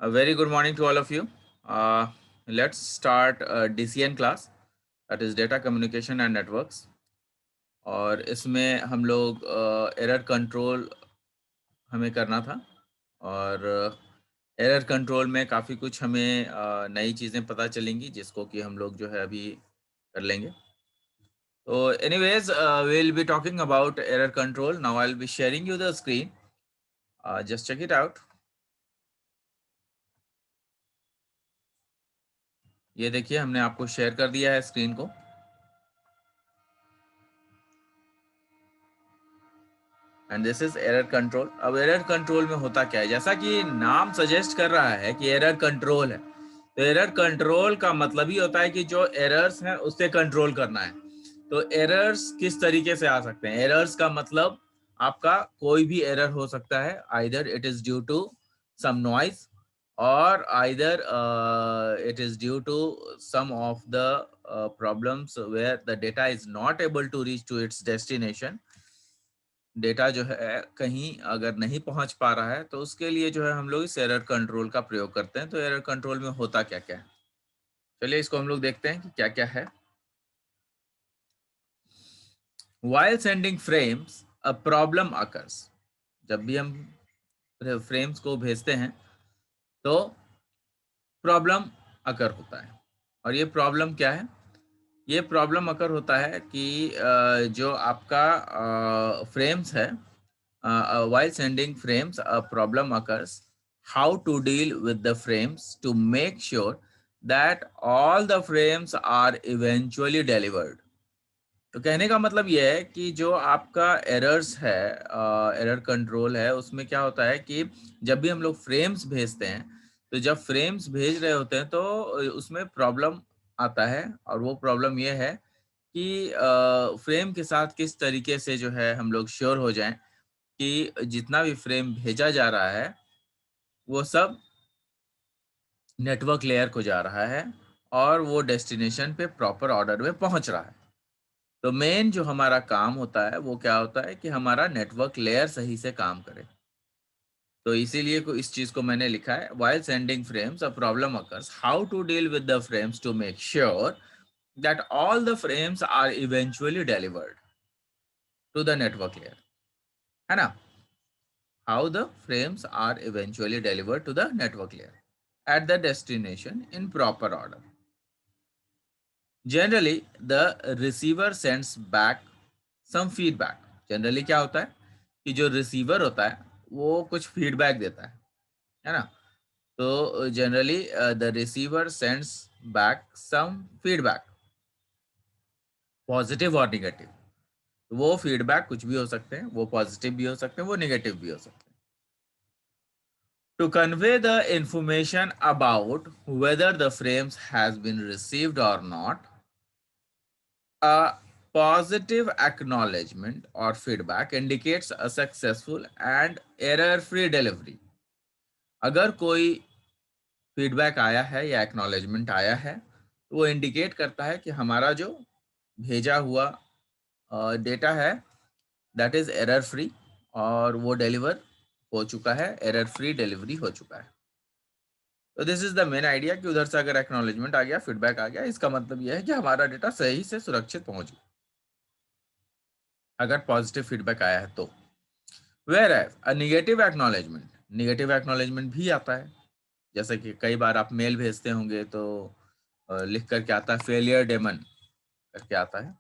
A very good morning to all of you. Let's start DCN class, that is Data Communication and Networks. और इसमें हम लोग error control हमें करना था और एरर कंट्रोल में काफ़ी कुछ हमें नई चीज़ें पता चलेंगी जिसको कि हम लोग जो है अभी कर लेंगे. So anyways, we'll be talking about error control. Now I'll be sharing you the screen. Just check it out. ये देखिए हमने आपको शेयर कर दिया है स्क्रीन को. And this is error control. अब एरर कंट्रोल में होता क्या है, जैसा कि नाम सजेस्ट कर रहा है कि एरर कंट्रोल है, तो एरर कंट्रोल का मतलब ही होता है कि जो एरर्स हैं उससे कंट्रोल करना है. तो एरर्स किस तरीके से आ सकते हैं? एरर्स का मतलब आपका कोई भी एरर हो सकता है. Either it is due to some noise or either it is due to some of the problems where the data is not able to reach to its destination. Data जो है कहीं अगर नहीं पहुंच पा रहा है तो उसके लिए जो है हम लोग इस एरर कंट्रोल का प्रयोग करते हैं. तो एरर कंट्रोल में होता क्या क्या है, चलिए इसको हम लोग देखते हैं कि क्या क्या है. While sending frames, a problem occurs. जब भी हम फ्रेम्स को भेजते हैं तो प्रॉब्लम अकर होता है. और ये प्रॉब्लम क्या है? ये प्रॉब्लम अकर होता है कि जो आपका फ्रेम्स है, while sending frames, a problem occurs. How to deal with the frames to make sure that all the frames are eventually delivered. तो कहने का मतलब ये है कि जो आपका एरर्स है, एरर कंट्रोल है, उसमें क्या होता है कि जब भी हम लोग फ्रेम्स भेजते हैं तो जब फ्रेम्स भेज रहे होते हैं तो उसमें प्रॉब्लम आता है. और वो प्रॉब्लम ये है कि फ्रेम के साथ किस तरीके से जो है हम लोग श्योर हो जाएं कि जितना भी फ्रेम भेजा जा रहा है वो सब नेटवर्क लेयर को जा रहा है और वो डेस्टिनेशन पे प्रॉपर ऑर्डर में पहुंच रहा है. तो मेन जो हमारा काम होता है वो क्या होता है कि हमारा नेटवर्क लेयर सही से काम करे. तो इसीलिए इस चीज को मैंने लिखा है, while sending frames a problem occurs, how to deal with the frames to make sure that all the frames are eventually delivered to the network layer, है ना? How the frames are eventually delivered to the network layer at the destination in proper order. Generally the receiver sends back some feedback. Generally क्या होता है कि जो receiver होता है वो कुछ फीडबैक देता है ना? तो generally the receiver sends back some feedback, positive और निगेटिव. वो फीडबैक कुछ भी हो सकते हैं, वो पॉजिटिव भी हो सकते हैं, वो निगेटिव भी हो सकते हैं. To convey the information about whether the frames has been received or not, a positive acknowledgement or feedback indicates a successful and error-free delivery. अगर कोई फीडबैक आया है या एक्नॉलेजमेंट आया है तो वो इंडिकेट करता है कि हमारा जो भेजा हुआ डेटा है दैट इज एरर फ्री और वो डिलीवर हो चुका है, एरर फ्री डिलीवरी हो चुका है. तो this is the main idea कि उधर से अगर एक्नॉलेजमेंट आ गया, फीडबैक आ गया, इसका मतलब यह है कि हमारा डेटा सही से सुरक्षित पहुंच गया, अगर पॉजिटिव फीडबैक आया है तो. Whereas a negative acknowledgement भी आता है. जैसे कि कई बार आप मेल भेजते होंगे तो लिख करके आता है फेलियर डेमन करके आता है.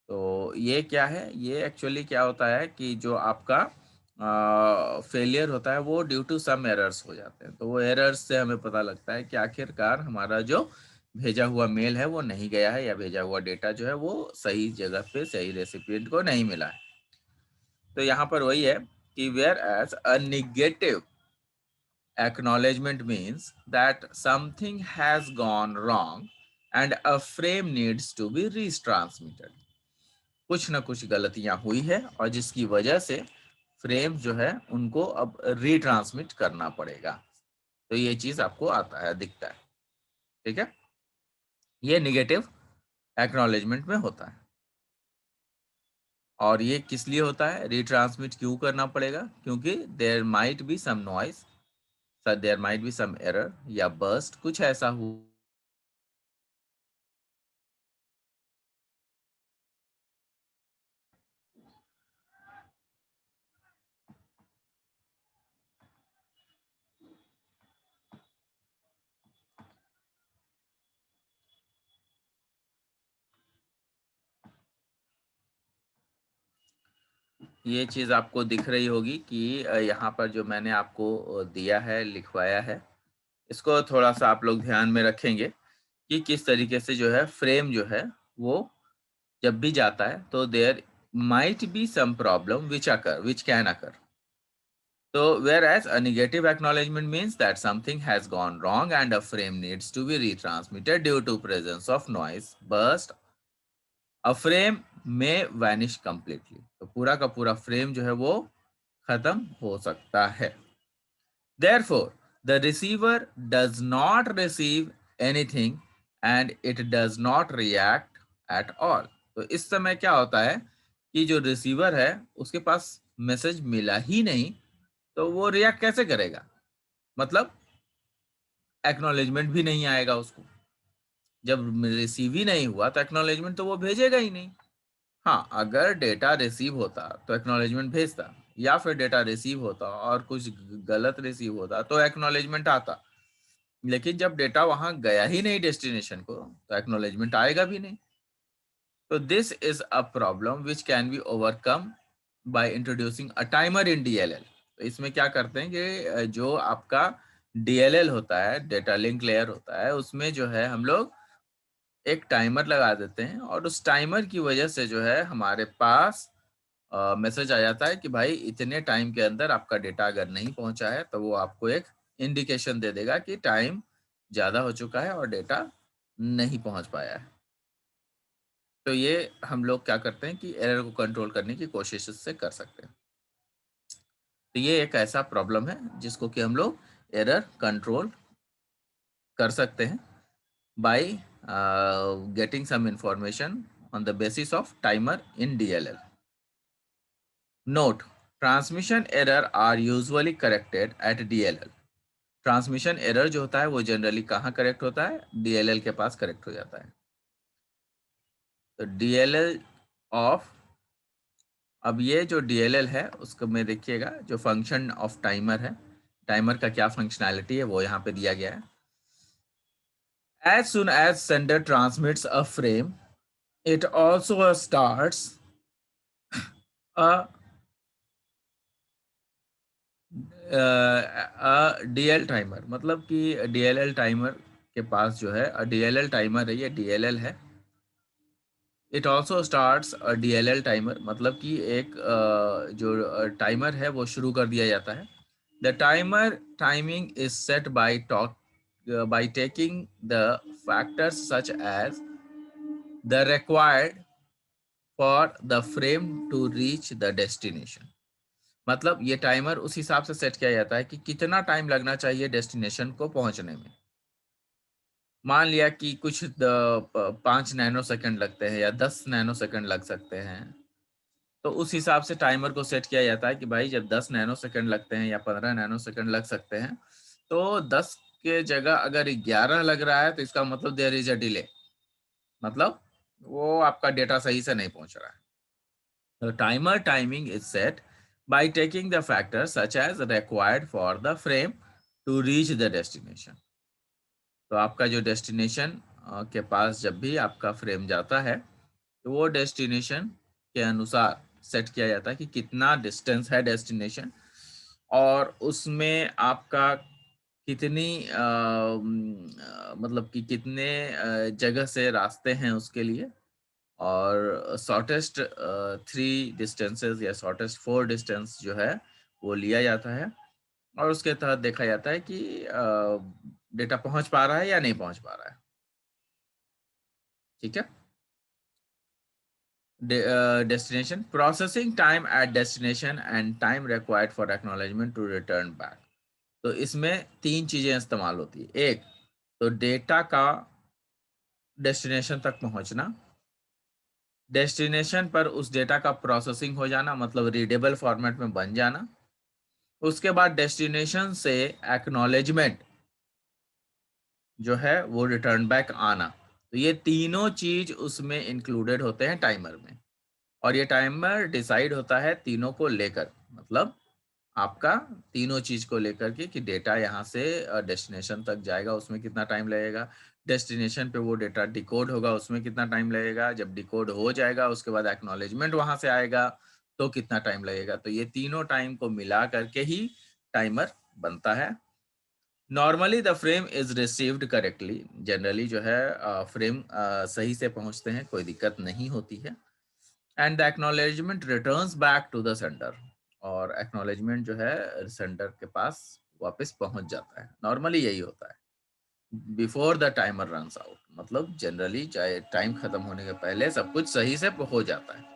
तो ये क्या है? ये एक्चुअली क्या होता है कि जो आपका फेलियर होता है वो ड्यू टू सम एरर्स हो जाते हैं. तो वो एरर्स से हमें पता लगता है कि आखिरकार हमारा जो भेजा हुआ मेल है वो नहीं गया है या भेजा हुआ डेटा जो है वो सही जगह पे सही रेसिपिएंट को नहीं मिला है. तो यहाँ पर वही है कि whereas a negative acknowledgement means that something has gone wrong and a frame needs to be retransmitted. कुछ ना कुछ गलतियां हुई है और जिसकी वजह से फ्रेम जो है उनको अब रीट्रांसमिट करना पड़ेगा. तो ये चीज आपको आता है, दिखता है. ठीक है, ये निगेटिव एक्नॉलेजमेंट में होता है. और ये किस लिए होता है? रीट्रांसमिट क्यों करना पड़ेगा? क्योंकि there might be some noise sir there might be some error या बर्स्ट, कुछ ऐसा हो। ये चीज़ आपको दिख रही होगी कि यहाँ पर जो मैंने आपको दिया है, लिखवाया है, इसको थोड़ा-सा आप लोग ध्यान में रखेंगे कि किस तरीके से जो है फ्रेम जो है वो जब भी जाता है तो there might be some problem which can occur. So, whereas a negative acknowledgement means that something has gone wrong and a frame needs to be retransmitted due to presence of noise, burst, a frame may vanish completely. तो पूरा का पूरा frame जो है वो खत्म हो सकता है. Therefore, the receiver does not receive anything and it does not react at all. तो इस समय क्या होता है कि जो रिसीवर है उसके पास मैसेज मिला ही नहीं, तो वो रिएक्ट कैसे करेगा? मतलब एक्नॉलेजमेंट भी नहीं आएगा उसको। जब रिसीव ही नहीं हुआ तो एक्नॉलेजमेंट तो वो भेजेगा ही नहीं। हाँ, अगर डेटा रिसीव होता तो एक्नॉलेजमेंट भेजता, या फिर डेटा रिसीव होता और कुछ गलत रिसीव होता तो एक्नॉलेजमेंट आता। लेकिन जब डेटा वहां गया ही नहीं डेस्टिनेशन को, तो एक्नॉलेजमेंट आएगा भी नहीं। तो this is a problem which can be overcome by introducing a timer in DLL. तो इसमें क्या करते हैं कि जो आपका डीएलएल होता है, डेटा लिंक लेयर होता है, उसमें जो है हम लोग एक टाइमर लगा देते हैं और उस टाइमर की वजह से जो है हमारे पास मैसेज आ जाता है कि भाई इतने टाइम के अंदर आपका डेटा अगर नहीं पहुंचा है तो वो आपको एक इंडिकेशन दे देगा कि टाइम ज़्यादा हो चुका है और डेटा नहीं पहुंच पाया है। तो ये हम लोग क्या करते हैं कि एरर को कंट्रोल करने की कोशिश इससे कर सकते हैं। तो ये एक ऐसा प्रॉब्लम है जिसको कि हम लोग एरर कंट्रोल कर सकते हैं by getting some information on the basis of timer in DLL. Note, transmission error are usually corrected at DLL. Transmission error जो होता है वो जनरली कहाँ करेक्ट होता है? DLL के पास करेक्ट हो जाता है। तो DLL ऑफ, अब ये जो DLL है उसको में देखिएगा जो फंक्शन ऑफ टाइमर है, टाइमर का क्या फंक्शनैलिटी है वो यहाँ पे दिया गया है। As soon as sender transmits a frame, it also starts a DL timer. मतलब कि DLL टाइमर के पास जो है DLL टाइमर है, ये DLL है। It also starts DLL timer, मतलब कि एक जो टाइमर है वो शुरू कर दिया जाता है। The timer timing is set by taking the factors such as the required for the frame to reach the destination. मतलब ये टाइमर उस हिसाब से सेट किया जाता है कि कितना टाइम लगना चाहिए डेस्टिनेशन को पहुंचने में। मान लिया कि कुछ 5 नैनो सेकंड लगते हैं या 10 नैनो सेकंड लग सकते हैं, तो उस हिसाब से टाइमर को सेट किया जाता है कि भाई जब 10 नैनो सेकंड लगते हैं या 15 नैनो सेकंड लग सकते हैं, तो 10 के जगह अगर 11 लग रहा है तो इसका मतलब देयर इज अ डिले, मतलब वो आपका डेटा सही से नहीं पहुंच रहा है। The timer timing is set by taking the factors such as required for the frame to reach the destination. तो आपका जो डेस्टिनेशन के पास जब भी आपका फ्रेम जाता है तो वो डेस्टिनेशन के अनुसार सेट किया जाता है कि कितना डिस्टेंस है डेस्टिनेशन, और उसमें आपका कितनी मतलब कि कितने जगह से रास्ते हैं उसके लिए, और शॉर्टेस्ट 3 डिस्टेंसेस या शॉर्टेस्ट 4 डिस्टेंस जो है वो लिया जाता है, और उसके तहत देखा जाता है कि डेटा पहुंच पा रहा है या नहीं पहुंच पा रहा है। ठीक है। Destination processing time at destination and time required for acknowledgement to return back. तो इसमें 3 चीजें इस्तेमाल होती है। एक तो डेटा का डेस्टिनेशन तक पहुंचना, डेस्टिनेशन पर उस डेटा का प्रोसेसिंग हो जाना, मतलब रीडेबल फॉर्मेट में बन जाना, उसके बाद डेस्टिनेशन से एक्नॉलेजमेंट जो है वो रिटर्न बैक आना। तो ये तीनों चीज उसमें इंक्लूडेड होते हैं टाइमर में, और ये टाइमर डिसाइड होता है तीनों को लेकर, मतलब आपका तीनों चीज को लेकर के कि डेटा यहाँ से डेस्टिनेशन तक जाएगा उसमें कितना टाइम लगेगा, डेस्टिनेशन पे वो डेटा डिकोड होगा उसमें कितना टाइम लगेगा, जब डिकोड हो जाएगा उसके बाद एक्नॉलेजमेंट वहां से आएगा तो कितना टाइम लगेगा। तो ये तीनों टाइम को मिला करके ही टाइमर बनता है। Normally the frame is received correctly, generally जो है फ्रेम सही से पहुंचते हैं, कोई दिक्कत नहीं होती है। And the acknowledgement returns back to the sender, और एक्नॉलेजमेंट जो है सेंडर के पास वापस पहुंच जाता है। नॉर्मली यही होता है before the timer runs out, मतलब जनरली चाहे टाइम खत्म होने के पहले सब कुछ सही से हो जाता है।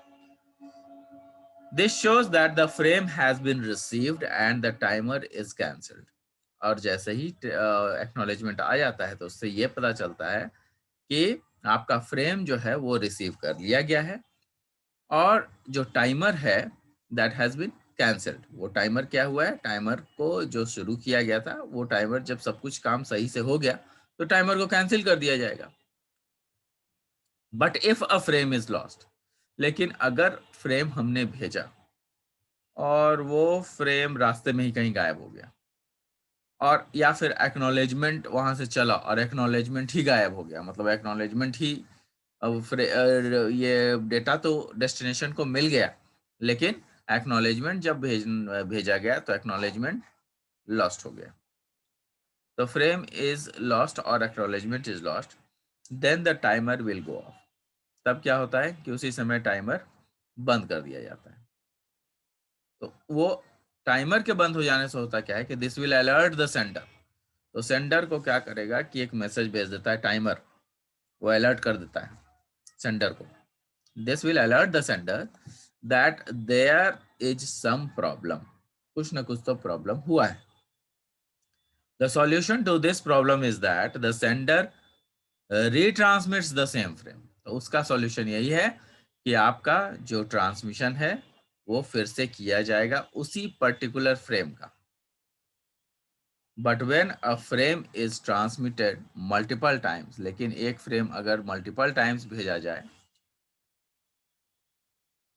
This shows that the frame has been received and the timer is cancelled. और जैसे ही एक्नॉलेजमेंट आ जाता है तो उससे ये पता चलता है कि आपका फ्रेम जो है वो रिसीव कर लिया गया है, और जो टाइमर है दैट हैज बीन कैंसल्ड। वो टाइमर क्या हुआ है, टाइमर को जो शुरू किया गया था वो टाइमर जब सब कुछ काम सही से हो गया तो टाइमर को कैंसिल कर दिया जाएगा। But if a frame is lost, लेकिन अगर फ्रेम हमने भेजा और वो फ्रेम रास्ते में ही कहीं गायब हो गया, और या फिर एक्नॉलेजमेंट वहां से चला और एक्नॉलेजमेंट ही गायब हो गया, मतलब एक्नॉलेजमेंट ही अब ये डेटा तो डेस्टिनेशन को मिल गया, लेकिन एक्नॉलेजमेंट जब भेजा गया तो एक्नॉलेजमेंट लॉस्ट हो गया। तो फ्रेम इज लॉस्ट और acknowledgement is lost, then the timer will go off. तब क्या होता है कि उसी समय टाइमर बंद कर दिया जाता है। तो वो टाइमर के बंद हो जाने से होता क्या है कि this will alert the sender. तो सेंडर को क्या करेगा कि एक मैसेज भेज देता है टाइमर, वो अलर्ट कर देता है सेंडर को। This will alert the sender that there is some problem, कुछ ना कुछ तो प्रॉब्लम हुआ है। The solution to this problem is that the sender retransmits the same frame. तो उसका सॉल्यूशन यही है कि आपका जो ट्रांसमिशन है वो फिर से किया जाएगा उसी पर्टिकुलर फ्रेम का। But when a frame is transmitted multiple times, लेकिन एक फ्रेम अगर मल्टीपल टाइम्स भेजा जाए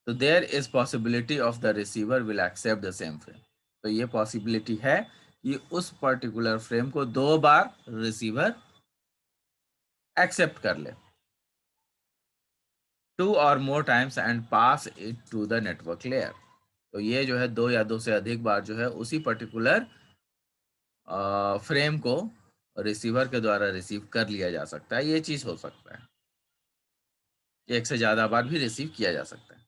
तो there is possibility of the receiver will accept the same frame. तो ये पॉसिबिलिटी है कि उस पर्टिकुलर फ्रेम को 2 बार रिसीवर एक्सेप्ट कर ले, 2 और more times and pass it to the network layer. तो ये जो है 2 या 2 से अधिक बार जो है उसी पर्टिकुलर फ्रेम को रिसीवर के द्वारा रिसीव कर लिया जा सकता है। ये चीज हो सकता है, एक से ज्यादा बार भी रिसीव किया जा सकता है।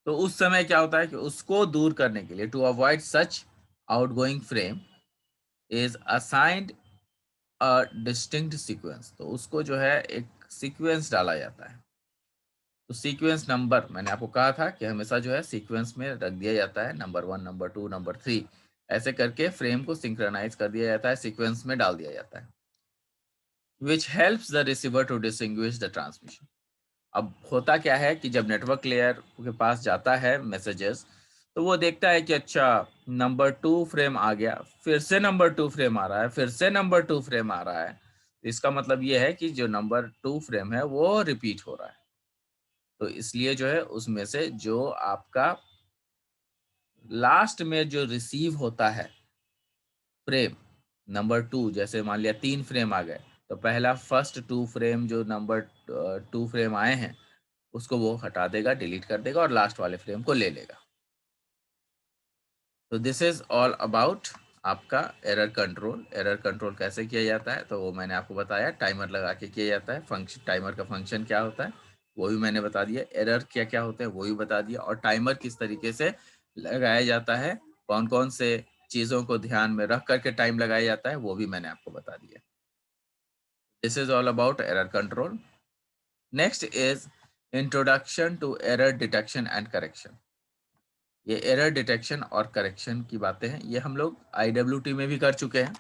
तो उस समय क्या होता है कि उसको दूर करने के लिए, to avoid such outgoing frame is assigned a distinct sequence. तो उसको जो है एक सीक्वेंस डाला जाता है। तो सीक्वेंस नंबर मैंने आपको कहा था कि हमेशा जो है सीक्वेंस में रख दिया जाता है, नंबर 1, नंबर 2, नंबर 3, ऐसे करके फ्रेम को सिंक्रोनाइज कर दिया जाता है, सीक्वेंस में डाल दिया जाता है, which helps the receiver to distinguish the transmission. अब होता क्या है कि जब नेटवर्क लेयर के पास जाता है मैसेजेस, तो वो देखता है कि अच्छा नंबर 2 फ्रेम आ गया, फिर से नंबर 2 फ्रेम आ रहा है, फिर से नंबर 2 फ्रेम आ रहा है। इसका मतलब ये है कि जो नंबर 2 फ्रेम है वो रिपीट हो रहा है। तो इसलिए जो है उसमें से जो आपका लास्ट में जो रिसीव होता है फ्रेम नंबर 2, जैसे मान लिया 3 फ्रेम आ गए, तो पहला फर्स्ट 2 फ्रेम जो नंबर 2 फ्रेम आए हैं उसको वो हटा देगा, डिलीट कर देगा और लास्ट वाले फ्रेम को ले लेगा। तो दिस इज ऑल अबाउट आपका एरर कंट्रोल। एरर कंट्रोल कैसे किया जाता है तो वो मैंने आपको बताया, टाइमर लगा के किया जाता है। फंक्शन, टाइमर का फंक्शन क्या होता है वो भी मैंने बता दिया, एरर क्या क्या होते हैं वो भी बता दिया, और टाइमर किस तरीके से लगाया जाता है, कौन कौन से चीज़ों को ध्यान में रख करके टाइम लगाया जाता है वो भी मैंने आपको बता दिया। This is all about error control. Next is introduction to error detection and correction. ये एरर डिटेक्शन और करेक्शन की बातें हैं, ये हम लोग IWT में भी कर चुके हैं,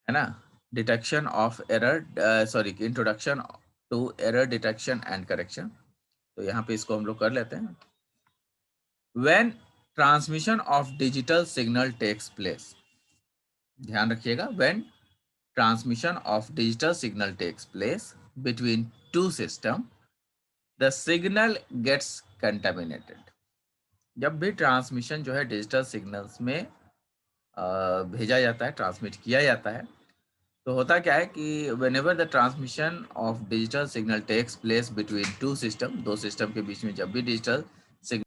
है ना। Detection of error, sorry, introduction to error detection and correction. तो यहाँ पे इसको हम लोग कर लेते हैं। When transmission of digital signal takes place, ध्यान रखिएगा, when transmission of digital signal takes place between two system the signal gets contaminated. जब भी ट्रांसमिशन जो है डिजिटल सिग्नल्स में भेजा जाता है, ट्रांसमिट किया जाता है, तो होता क्या है कि whenever the transmission of digital signal takes place between two system, दो सिस्टम के बीच में जब भी डिजिटल